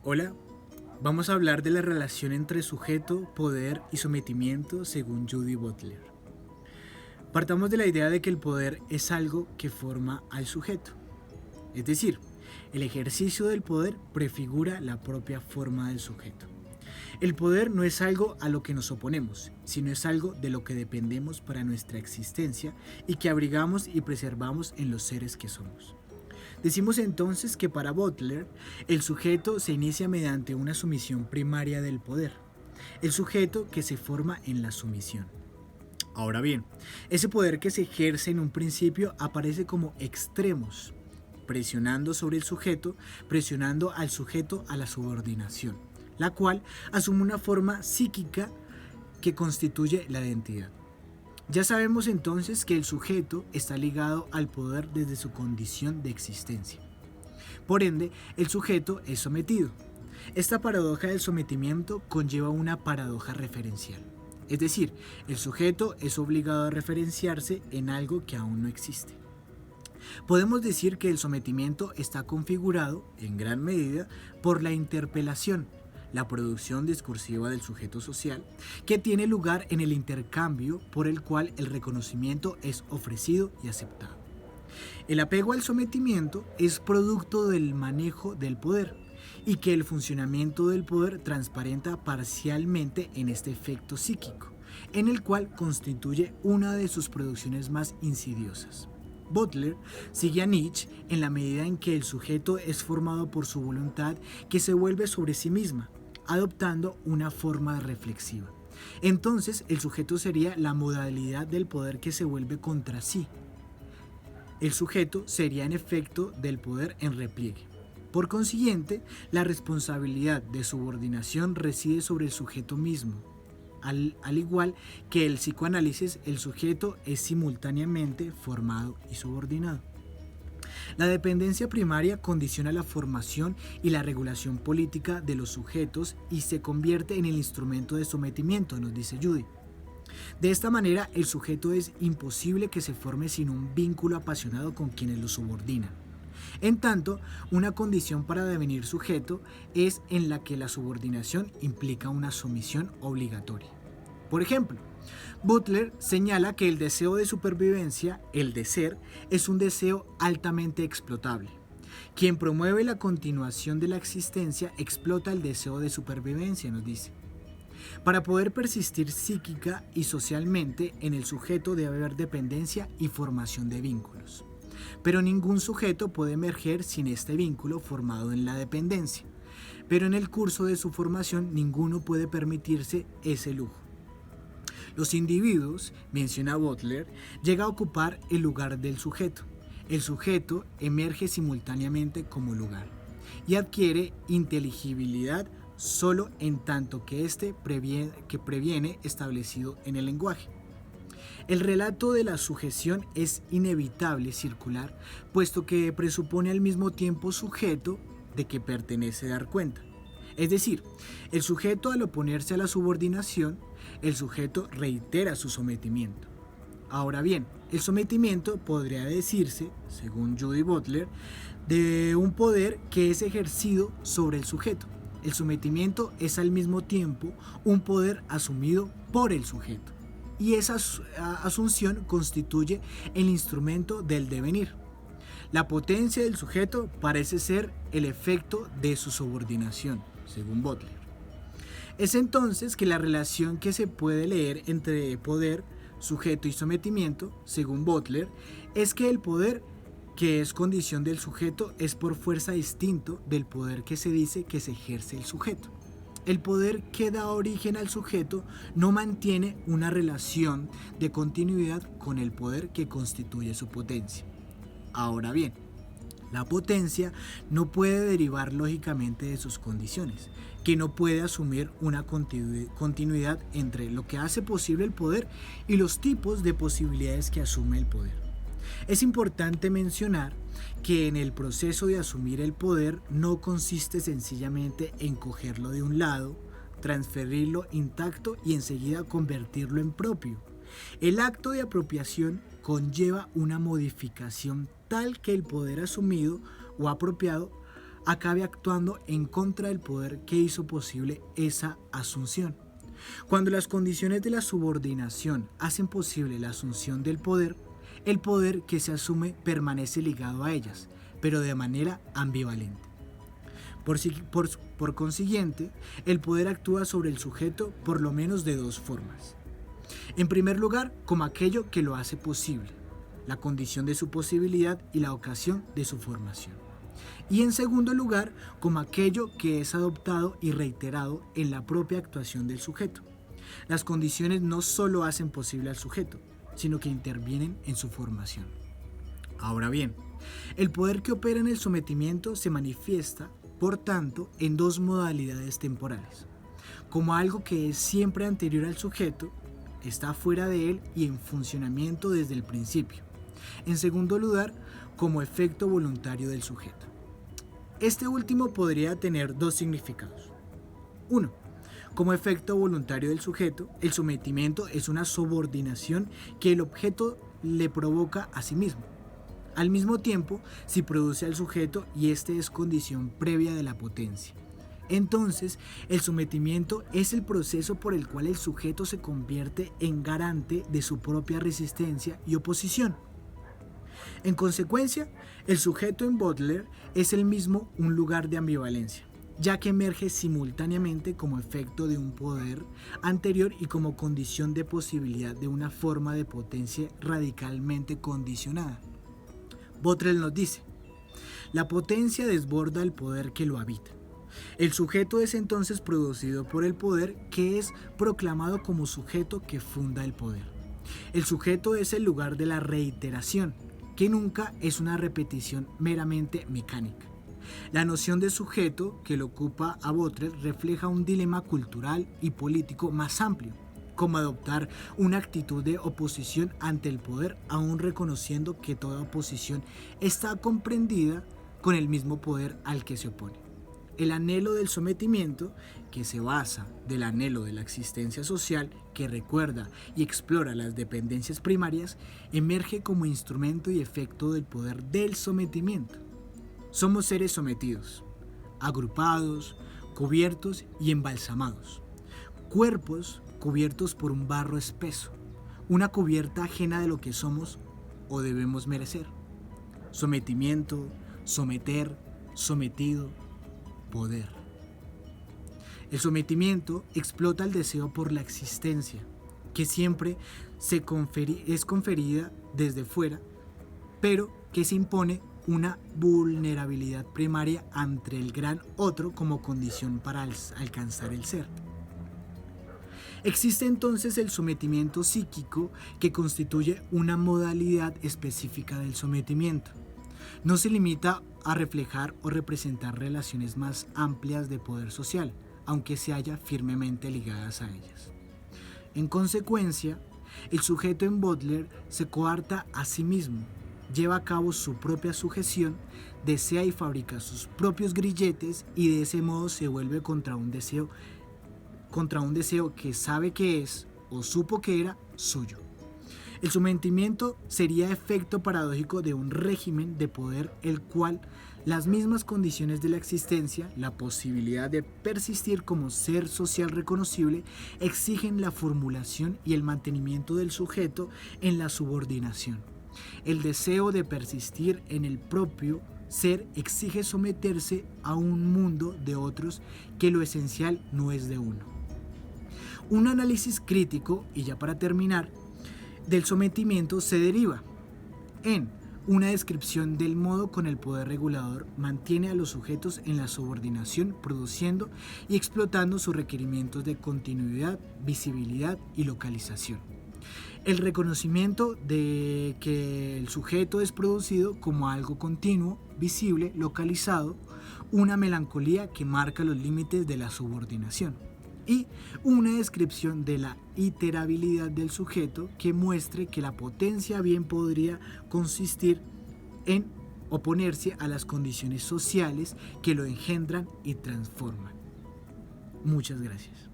Hola, vamos a hablar de la relación entre sujeto, poder y sometimiento según Judy Butler. Partamos de la idea de que el poder es algo que forma al sujeto. Es decir, el ejercicio del poder prefigura la propia forma del sujeto. El poder no es algo a lo que nos oponemos, sino es algo de lo que dependemos para nuestra existencia y que abrigamos y preservamos en los seres que somos. Decimos entonces que para Butler, el sujeto se inicia mediante una sumisión primaria del poder, el sujeto que se forma en la sumisión. Ahora bien, ese poder que se ejerce en un principio aparece como extremos, presionando sobre el sujeto, presionando al sujeto a la subordinación, la cual asume una forma psíquica que constituye la identidad. Ya sabemos entonces que el sujeto está ligado al poder desde su condición de existencia. Por ende, el sujeto es sometido. Esta paradoja del sometimiento conlleva una paradoja referencial. Es decir, el sujeto es obligado a referenciarse en algo que aún no existe. Podemos decir que el sometimiento está configurado, en gran medida, por la interpelación, la producción discursiva del sujeto social, que tiene lugar en el intercambio por el cual el reconocimiento es ofrecido y aceptado. El apego al sometimiento es producto del manejo del poder y que el funcionamiento del poder transparenta parcialmente en este efecto psíquico, en el cual constituye una de sus producciones más insidiosas. Butler sigue a Nietzsche en la medida en que el sujeto es formado por su voluntad que se vuelve sobre sí misma, adoptando una forma reflexiva. Entonces, el sujeto sería la modalidad del poder que se vuelve contra sí. El sujeto sería en efecto del poder en repliegue. Por consiguiente, la responsabilidad de subordinación reside sobre el sujeto mismo. Al igual que el psicoanálisis, el sujeto es simultáneamente formado y subordinado. La dependencia primaria condiciona la formación y la regulación política de los sujetos y se convierte en el instrumento de sometimiento, nos dice Judy. De esta manera, el sujeto es imposible que se forme sin un vínculo apasionado con quienes lo subordinan. En tanto, una condición para devenir sujeto es en la que la subordinación implica una sumisión obligatoria. Por ejemplo, Butler señala que el deseo de supervivencia, el de ser, es un deseo altamente explotable. Quien promueve la continuación de la existencia explota el deseo de supervivencia, nos dice. Para poder persistir psíquica y socialmente, en el sujeto debe haber dependencia y formación de vínculos. Pero ningún sujeto puede emerger sin este vínculo formado en la dependencia. Pero en el curso de su formación ninguno puede permitirse ese lujo. Los individuos, menciona Butler, llega a ocupar el lugar del sujeto. El sujeto emerge simultáneamente como lugar y adquiere inteligibilidad solo en tanto que éste previene establecido en el lenguaje. El relato de la sujeción es inevitable circular, puesto que presupone al mismo tiempo sujeto de que pertenece dar cuenta. Es decir, el sujeto al oponerse a la subordinación, el sujeto reitera su sometimiento. Ahora bien, el sometimiento podría decirse, según Judy Butler, de un poder que es ejercido sobre el sujeto. El sometimiento es al mismo tiempo un poder asumido por el sujeto. Y esa asunción constituye el instrumento del devenir. La potencia del sujeto parece ser el efecto de su subordinación, según Butler. Es entonces que la relación que se puede leer entre poder, sujeto y sometimiento, según Butler, es que el poder que es condición del sujeto es por fuerza distinto del poder que se dice que se ejerce el sujeto. El poder que da origen al sujeto no mantiene una relación de continuidad con el poder que constituye su potencia. Ahora bien, la potencia no puede derivar lógicamente de sus condiciones, que no puede asumir una continuidad entre lo que hace posible el poder y los tipos de posibilidades que asume el poder. Es importante mencionar que en el proceso de asumir el poder no consiste sencillamente en cogerlo de un lado, transferirlo intacto y enseguida convertirlo en propio. El acto de apropiación conlleva una modificación tal que el poder asumido o apropiado acabe actuando en contra del poder que hizo posible esa asunción. Cuando las condiciones de la subordinación hacen posible la asunción del poder, el poder que se asume permanece ligado a ellas, pero de manera ambivalente. Por consiguiente, el poder actúa sobre el sujeto por lo menos de dos formas. En primer lugar, como aquello que lo hace posible, la condición de su posibilidad y la ocasión de su formación. Y en segundo lugar, como aquello que es adoptado y reiterado en la propia actuación del sujeto. Las condiciones no solo hacen posible al sujeto, sino que intervienen en su formación. Ahora bien, el poder que opera en el sometimiento se manifiesta, por tanto, en dos modalidades temporales, como algo que es siempre anterior al sujeto, está fuera de él y en funcionamiento desde el principio. En segundo lugar, como efecto voluntario del sujeto. Este último podría tener dos significados. 1. Como efecto voluntario del sujeto, el sometimiento es una subordinación que el objeto le provoca a sí mismo. Al mismo tiempo, si produce al sujeto y este es condición previa de la potencia. Entonces, el sometimiento es el proceso por el cual el sujeto se convierte en garante de su propia resistencia y oposición. En consecuencia, el sujeto en Butler es el mismo un lugar de ambivalencia, ya que emerge simultáneamente como efecto de un poder anterior y como condición de posibilidad de una forma de potencia radicalmente condicionada. Butler nos dice: la potencia desborda el poder que lo habita. El sujeto es entonces producido por el poder, que es proclamado como sujeto que funda el poder. El sujeto es el lugar de la reiteración, que nunca es una repetición meramente mecánica. La noción de sujeto que lo ocupa a Butler refleja un dilema cultural y político más amplio, como adoptar una actitud de oposición ante el poder, aún reconociendo que toda oposición está comprendida con el mismo poder al que se opone. El anhelo del sometimiento, que se basa del anhelo de la existencia social, que recuerda y explora las dependencias primarias, emerge como instrumento y efecto del poder del sometimiento. Somos seres sometidos, agrupados, cubiertos y embalsamados. Cuerpos cubiertos por un barro espeso, una cubierta ajena de lo que somos o debemos merecer. Sometimiento, someter, sometido, poder. El sometimiento explota el deseo por la existencia, que siempre es conferida desde fuera, pero que se impone una vulnerabilidad primaria ante el gran otro como condición para alcanzar el ser. Existe entonces el sometimiento psíquico, que constituye una modalidad específica del sometimiento. No se limita a reflejar o representar relaciones más amplias de poder social, aunque se halla firmemente ligadas a ellas. En consecuencia, el sujeto en Butler se coarta a sí mismo, lleva a cabo su propia sujeción, desea y fabrica sus propios grilletes y de ese modo se vuelve contra un deseo que sabe que es o supo que era suyo. El sometimiento sería efecto paradójico de un régimen de poder el cual las mismas condiciones de la existencia, la posibilidad de persistir como ser social reconocible, exigen la formulación y el mantenimiento del sujeto en la subordinación. El deseo de persistir en el propio ser exige someterse a un mundo de otros que lo esencial no es de uno. Un análisis crítico, y ya para terminar, del sometimiento se deriva en una descripción del modo con el poder regulador mantiene a los sujetos en la subordinación, produciendo y explotando sus requerimientos de continuidad, visibilidad y localización. El reconocimiento de que el sujeto es producido como algo continuo, visible, localizado, una melancolía que marca los límites de la subordinación. Y una descripción de la iterabilidad del sujeto que muestre que la potencia bien podría consistir en oponerse a las condiciones sociales que lo engendran y transforman. Muchas gracias.